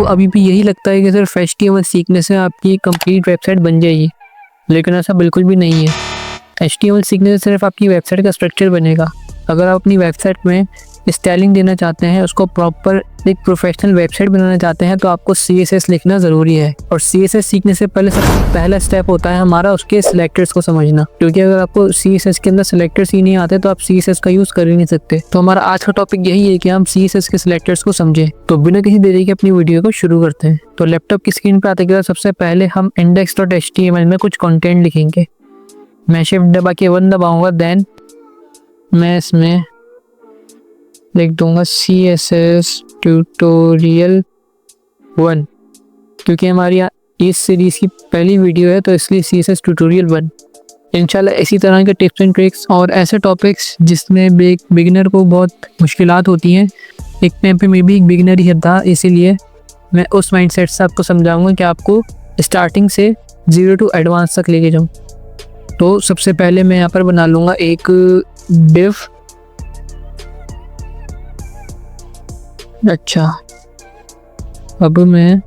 आपको अभी भी यही लगता है कि सिर्फ HTML सीखने से आपकी कंप्लीट वेबसाइट बन जाएगी, लेकिन ऐसा बिल्कुल भी नहीं है। HTML सीखने से सिर्फ आपकी वेबसाइट का स्ट्रक्चर बनेगा। अगर आप अपनी वेबसाइट में स्टाइलिंग देना चाहते हैं, उसको प्रॉपर एक प्रोफेशनल वेबसाइट बनाना चाहते हैं, तो आपको CSS लिखना ज़रूरी है। और CSS सीखने से पहले सबसे पहला स्टेप होता है हमारा उसके सिलेक्टर्स को समझना, क्योंकि अगर आपको CSS के अंदर सिलेक्टर्स ही नहीं आते तो आप CSS का यूज़ कर ही नहीं सकते। तो हमारा आज का टॉपिक यही है कि हम CSS के सिलेक्टर्स को समझें। तो बिना किसी देरी के अपनी वीडियो को शुरू करते हैं। तो लैपटॉप की स्क्रीन पर आते के बाद सबसे पहले हम index.html में कुछ कंटेंट लिखेंगे। मैं शिफ्ट दबा के 1 दबाऊंगा, देन मैं इसमें लिख दूंगा CSS ट्यूटोरियल 1, क्योंकि हमारी इस सीरीज़ की पहली वीडियो है तो इसलिए CSS ट्यूटोरियल 1। इंशाल्लाह इसी तरह के टिप्स एंड ट्रिक्स और ऐसे टॉपिक्स जिसमें एक बिगिनर को बहुत मुश्किलात होती हैं, एक टाइम पे मैं भी एक बिगिनर ही था, इसीलिए मैं उस माइंडसेट से आपको समझाऊंगा कि आपको स्टार्टिंग से 0 टू एडवांस तक लेके जाऊँ। तो सबसे पहले मैं यहाँ पर बना लूँगा एक डिव। अच्छा, अब मैं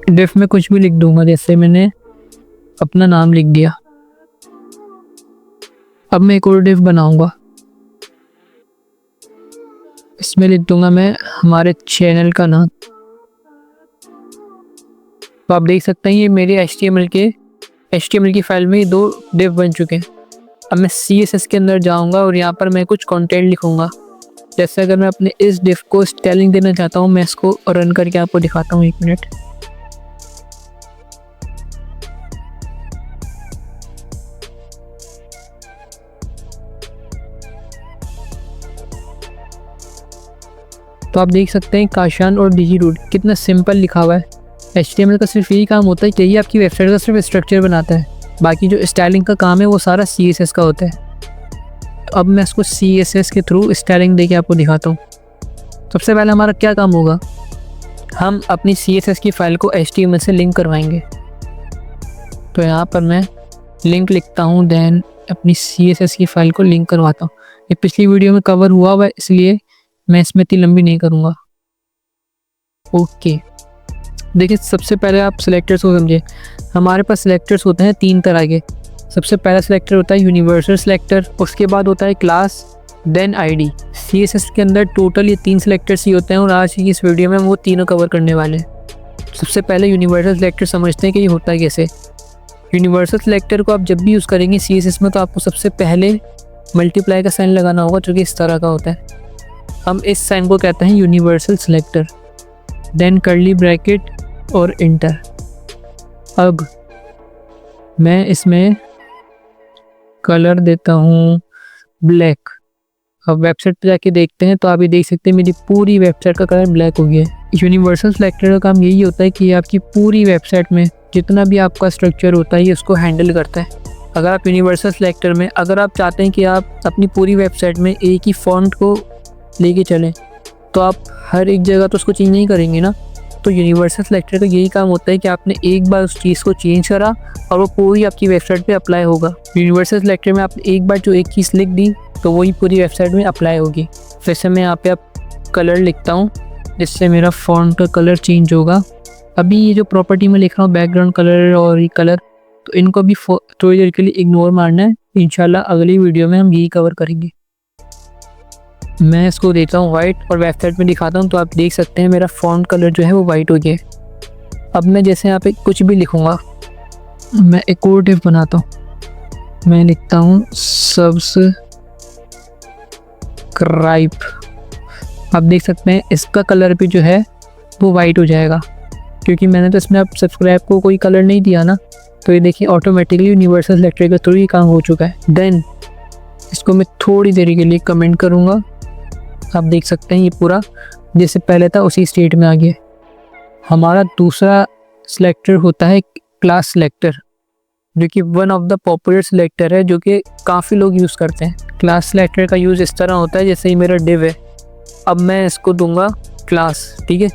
डिव में कुछ भी लिख दूंगा, जैसे मैंने अपना नाम लिख दिया। अब मैं एक और डिव बनाऊंगा, इसमें लिख दूंगा मैं हमारे चैनल का नाम। तो आप देख सकते हैं ये मेरे HTML की फाइल में 2 डिव बन चुके हैं। अब मैं CSS के अंदर जाऊंगा और यहाँ पर मैं कुछ कंटेंट लिखूंगा। जैसे अगर मैं अपने इस डिव को स्टाइलिंग देना चाहता हूँ, मैं इसको रन करके आपको दिखाता हूँ, 1 मिनट। तो आप देख सकते हैं काशान और डिजी रूट कितना सिंपल लिखा हुआ है। HTML का सिर्फ यही काम होता है कि यही आपकी वेबसाइट का सिर्फ स्ट्रक्चर बनाता है, बाकी जो स्टाइलिंग का काम है वो सारा CSS का होता है। तो अब मैं इसको CSS के थ्रू स्टाइलिंग देके आपको दिखाता हूँ। सबसे पहले हमारा क्या काम होगा, हम अपनी CSS की फ़ाइल को HTML से लिंक करवाएंगे। तो यहाँ पर मैं लिंक लिखता हूँ, देन अपनी CSS की फ़ाइल को लिंक करवाता हूँ। ये पिछली वीडियो में कवर हुआ है, इसलिए मैं इसमें इतनी लंबी नहीं करूँगा। ओके, देखिए सबसे पहले आप सिलेक्टर्स को समझे। हमारे पास सिलेक्टर्स होते हैं 3 तरह के। सबसे पहला सिलेक्टर होता है यूनिवर्सल सिलेक्टर, उसके बाद होता है क्लास, देन ID। CSS के अंदर टोटल ये 3 सिलेक्टर्स ही होते हैं और आज की इस वीडियो में हम वो तीनों कवर करने वाले हैं। सबसे पहले यूनिवर्सल सिलेक्टर समझते हैं कि ये होता है कैसे। यूनिवर्सल सिलेक्टर को आप जब भी यूज़ करेंगे CSS में, तो आपको सबसे पहले मल्टीप्लाई का साइन लगाना होगा, जो कि इस तरह का होता है। हम इस साइन को कहते हैं universal selector, then curly bracket और इंटर। अब मैं इसमें कलर देता हूँ ब्लैक। अब वेबसाइट पे जाके देखते हैं तो आप ये देख सकते हैं मेरी पूरी वेबसाइट का कलर ब्लैक हो गया है। यूनिवर्सल सिलेक्टर का काम यही होता है कि आपकी पूरी वेबसाइट में जितना भी आपका स्ट्रक्चर होता है ये उसको हैंडल करता है। अगर आप यूनिवर्सल सिलेक्टर में अगर आप चाहते हैं कि आप अपनी पूरी वेबसाइट में एक ही फॉन्ट को लेके चलें, तो आप हर एक जगह तो उसको चेंज नहीं करेंगे ना। तो यूनिवर्सल सिलेक्टर का यही काम होता है कि आपने एक बार उस चीज़ को चेंज करा और वो पूरी आपकी वेबसाइट पे अप्लाई होगा। यूनिवर्सल सिलेक्टर में आपने एक बार जो एक चीज़ लिख दी तो वही पूरी वेबसाइट में अप्लाई होगी। फिर से मैं यहाँ पे आप कलर लिखता हूँ, जिससे मेरा फॉन्ट का कलर चेंज होगा। अभी ये जो प्रॉपर्टी में लिख रहा हूँ बैकग्राउंड कलर और ये कलर, तो इनको भी थोड़ी देर के लिए इग्नोर मारना है। इंशाल्लाह अगली वीडियो में हम यही कवर करेंगे। मैं इसको देता हूँ वाइट और वेबसाइट में दिखाता हूँ, तो आप देख सकते हैं मेरा फॉन्ट कलर जो है वो वाइट हो गया। अब मैं जैसे यहाँ पे कुछ भी लिखूँगा, मैं एक और डिव बनाता हूँ, मैं लिखता हूँ सब्सक्राइब। आप देख सकते हैं इसका कलर भी जो है वो वाइट हो जाएगा, क्योंकि मैंने तो इसमें अब सब्सक्राइब को कोई कलर नहीं दिया ना। तो ये देखिए ऑटोमेटिकली यूनिवर्सल सिलेक्टर का थ्रू ही काम हो चुका है। देन इसको मैं थोड़ी देरी के लिए कमेंट करूँगा। आप देख सकते हैं ये पूरा जैसे पहले था उसी स्टेट में आ गया। हमारा दूसरा सिलेक्टर होता है क्लास सिलेक्टर, जो कि one of the popular selector है, जो कि काफ़ी लोग यूज़ करते हैं। क्लास सिलेक्टर का यूज़ इस तरह होता है जैसे ही मेरा डिव है, अब मैं इसको दूंगा क्लास। ठीक है,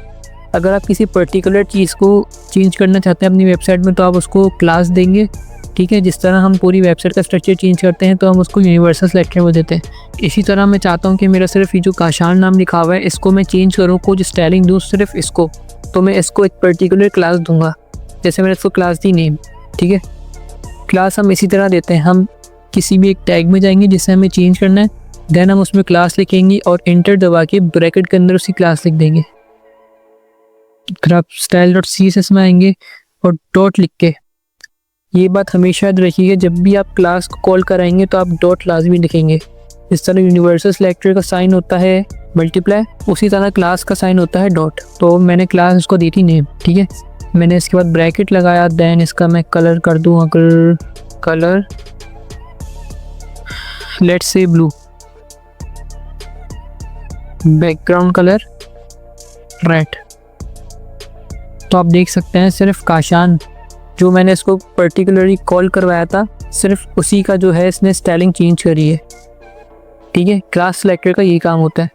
अगर आप किसी पर्टिकुलर चीज़ को चेंज करना चाहते हैं अपनी वेबसाइट में, तो आप उसको क्लास देंगे। ठीक है, जिस तरह हम पूरी वेबसाइट का स्ट्रक्चर चेंज करते हैं तो हम उसको यूनिवर्सल सिलेक्टर में देते हैं। इसी तरह मैं चाहता हूं कि मेरा सिर्फ ये जो काशान नाम लिखा हुआ है इसको मैं चेंज करूं, कुछ स्टाइलिंग दूं सिर्फ इसको, तो मैं इसको एक पर्टिकुलर क्लास दूंगा। जैसे मैंने इसको क्लास दी नेम, ठीक है। क्लास हम इसी तरह देते हैं, हम किसी भी एक टैग में जाएंगे जिसे हमें चेंज करना है, देन हम उसमें क्लास लिखेंगे और इंटर दबा के ब्रैकेट के अंदर उसी क्लास लिख देंगे। फिर आप style.css में आएंगे और डॉट लिख के, ये बात हमेशा याद रखिएगा, जब भी आप क्लास को कॉल कराएंगे तो आप डॉट लाजमी लिखेंगे। इस तरह यूनिवर्सल सिलेक्टर का साइन होता है मल्टीप्लाई, उसी तरह क्लास का साइन होता है डॉट। तो मैंने क्लास इसको दी थी नेम, ठीक है। मैंने इसके बाद ब्रैकेट लगाया, देन इसका मैं कलर कर दूँ, अगर colour let's say blue, background colour red. तो आप देख सकते हैं सिर्फ काशान जो मैंने इसको पर्टिकुलरली कॉल करवाया था, सिर्फ उसी का जो है इसने स्टाइलिंग चेंज करी है, ठीक है। क्लास सेलेक्टर का ये काम होता है।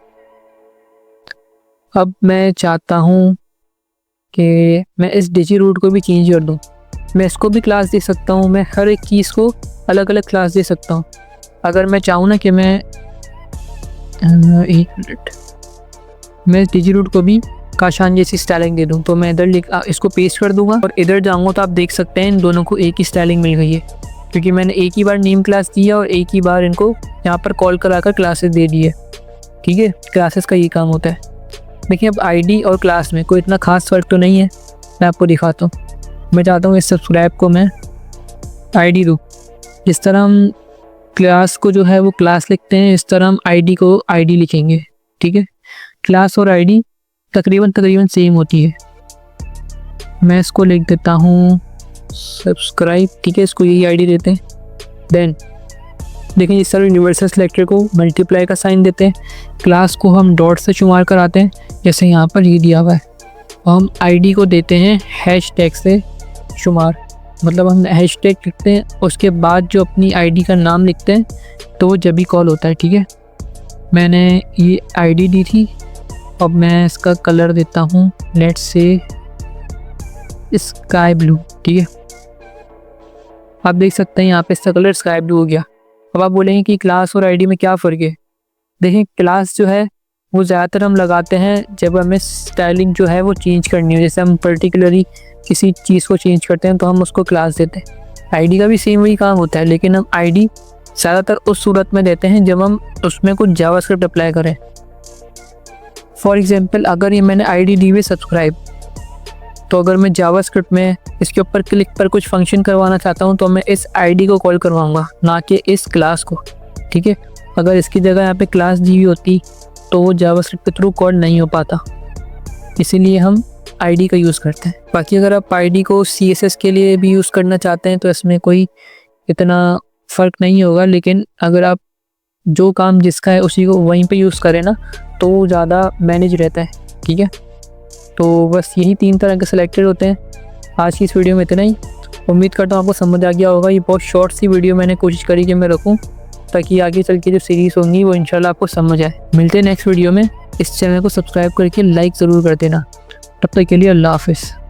अब मैं चाहता हूँ कि मैं इस डिजी रूट को भी चेंज कर दूँ। मैं इसको भी क्लास दे सकता हूँ, मैं हर एक चीज़ को अलग अलग क्लास दे सकता हूँ। अगर मैं चाहूँ ना कि मैं एक मिनट, मैं इस डिजी रूट को भी काशान जैसी स्टाइलिंग दे दूँ, तो मैं इधर इसको पेस्ट कर दूंगा और इधर जाऊँगा तो आप देख सकते हैं इन दोनों को एक ही स्टाइलिंग मिल गई है, क्योंकि मैंने एक ही बार नेम क्लास दिया और एक ही बार इनको यहाँ पर कॉल कराकर क्लासेस दे दिए, ठीक है। क्लासेस का ये काम होता है। देखिए अब आईडी और क्लास में कोई इतना खास फ़र्क तो नहीं है, मैं आपको दिखाता हूँ। मैं चाहता हूँ इस सब्सक्राइब को मैं आईडी दूँ। जिस तरह हम क्लास को जो है वो क्लास लिखते हैं, इस तरह हम आईडी को आईडी लिखेंगे, ठीक है। क्लास और आईडी तकरीबन सेम होती है। मैं इसको लिख देता हूँ सब्सक्राइब, ठीक है। इसको यही आईडी देते हैं। देन देखिए इस तरह यूनिवर्सल सिलेक्टर को मल्टीप्लाई का साइन देते हैं, क्लास को हम डॉट से शुमार कराते हैं, जैसे यहाँ पर ये दिया हुआ है। और हम आईडी को देते हैं हैश टैग से शुमार, मतलब हम हैश टैग लिखते हैं, उसके बाद जो अपनी आईडी का नाम लिखते हैं तो वो जब भी कॉल होता है, ठीक है। मैंने ये आईडी दी थी। अब मैं इसका कलर देता हूँ लेट्स से स्काई ब्लू, ठीक है। आप देख सकते हैं यहाँ पे इसका कलर स्काई ब्लू हो गया। अब आप बोलेंगे कि क्लास और आईडी में क्या फ़र्क है। देखें क्लास जो है वो ज़्यादातर हम लगाते हैं जब हमें स्टाइलिंग जो है वो चेंज करनी हो, जैसे हम पर्टिकुलरली किसी चीज़ को चेंज करते हैं तो हम उसको क्लास देते हैं। आईडी का भी सेम वही काम होता है, लेकिन हम आईडी ज़्यादातर उस सूरत में देते हैं जब हम उसमें कुछ जावास्क्रिप्ट अप्लाई करें। फॉर एग्जांपल अगर ये मैंने आईडी दी हुई सब्सक्राइब, तो अगर मैं जावास्क्रिप्ट में इसके ऊपर क्लिक पर कुछ फंक्शन करवाना चाहता हूँ तो मैं इस आईडी को कॉल करवाऊँगा, ना कि इस क्लास को, ठीक है। अगर इसकी जगह यहाँ पे क्लास दी हुई होती तो वो जावास्क्रिप्ट के थ्रू कॉल नहीं हो पाता, इसीलिए हम आईडी का यूज़ करते हैं। बाकी अगर आप आईडी को CSS के लिए भी यूज़ करना चाहते हैं तो इसमें कोई इतना फ़र्क नहीं होगा, लेकिन अगर आप जो काम जिसका है उसी को वहीं पे यूज़ करें ना तो ज़्यादा मैनेज रहता है, ठीक है। तो बस यही 3 तरह के सिलेक्टेड होते हैं। आज की इस वीडियो में इतना ही। उम्मीद करता हूँ आपको समझ आ गया होगा। ये बहुत शॉर्ट सी वीडियो मैंने कोशिश करी कि मैं रखूँ, ताकि आगे चल के जो सीरीज़ होंगी वो इंशाल्लाह आपको समझ आए। मिलते हैं नेक्स्ट वीडियो में। इस चैनल को सब्सक्राइब करके लाइक ज़रूर कर देना। तब तक के लिए अल्लाह हाफ़िज़।